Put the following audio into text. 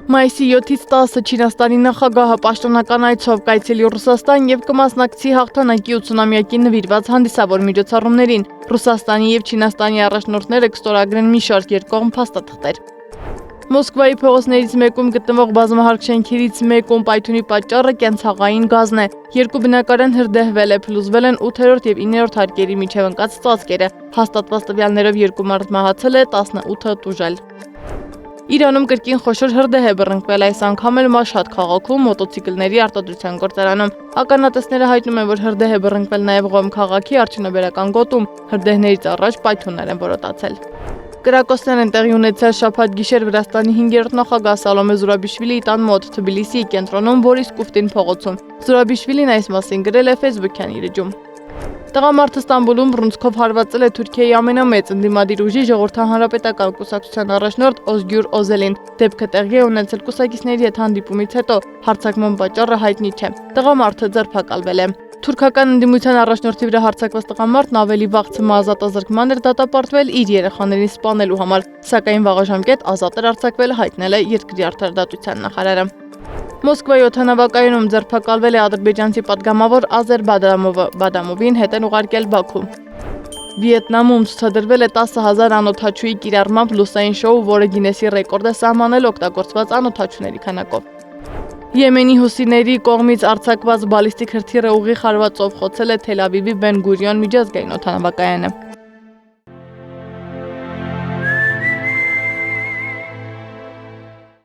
Մայիսի 7-ից 10-ը Չինաստանի նախագահը պաշտոնական այցով կայցելի Ռուսաստան եւ կմասնակցի հաղթանակի 80-ամյակին նվիրված հանդիսավոր միջոցառումներին։ Ռուսաստանի եւ Չինաստանի առաջնորդները կստորագրեն մի շարք երկկողմ փաստաթղթեր։ Մոսկվայի փողոցներից մեկում գտնվող բազմահարկ շենքերից մեկում պայթյունի պատճառը կենցաղային գազն է։ Երկու բնակարան հրդեհվել է, փլուզվել են 8-րդ եւ 9-րդ հարկերի միջև ընկած ծածկերը։ Հաստատված տվյալներով 2 մարդ մահացել է, 18 տուժել։ Իրանում կրկին խոշոր հրդեհ է բռնկվել, այս անգամ էլ Մաշհադ քաղաքում մոտոցիկլների արտադրության գործարանում։ Ականատեսները հայտնում են, որ հրդեհ է բռնկվել նաև Ղոմ քաղաքի արդյունաբերական գոտում։ Հրդեհներից առաջ պայթյուններ են որոտացել։ Կրակոցներ են տեղի ունեցել շաբաթ գիշեր Վրաստանի 5-րդ նախագահ Սալոմե Զուրաբիշվիլիի տան մոտ Թբիլիսիի կենտրոնում Բորիս Կուֆտին փողոցում։ Զուրաբիշվիլին այս մասին գրել է Facebook-յան իր էջում։ Տղամարդը Ստամբուլում բռունցքով հարվածել է Թուրքիայի ամենամեծ ընդդիմադիր ուժի Ժողովրդահանրապետական կուսակցության առաջնորդ Օզգյուր Օզելին։ Դեպքը տեղի է ունեցել կուսակիցների հետ հանդիպումից հետո, հարձակման պատճառը հայտնի չէ։ Տղամարդը ձերբակալվել է։ Թուրքական ընդդիմության առաջնորդի վրա հարձակված տղամարդն ավելի վաղ ցմահազատազրկման էր դատապարտվել իր երեխաներին սպանելու համար, սակայն վաղաժամկետ ազատ էր արձակվել, հայտնել է երկրի արդարադատության նախարարը։ Մոսկվայի օդանավակայանում ձերբակալվել է ադրբեջանցի պատգամավոր Ազեր Բադամովին հետ են ուղարկել Բաքու։ Վիետնամում ցուցադրվել է 10,000 անօդաչուի կիրառմամբ լուսային շոու, որը Գինեսի ռեկորդ է սահմանել օգտագործված անօդաչուների քանակով։ Եմենի հուսիների կողմից արձակված բալիստիկ հրթիռը ուղիղ հարվածով խոցել է Թել Ավիվի Բեն Գուրիոն միջազգային օդանավակայանը։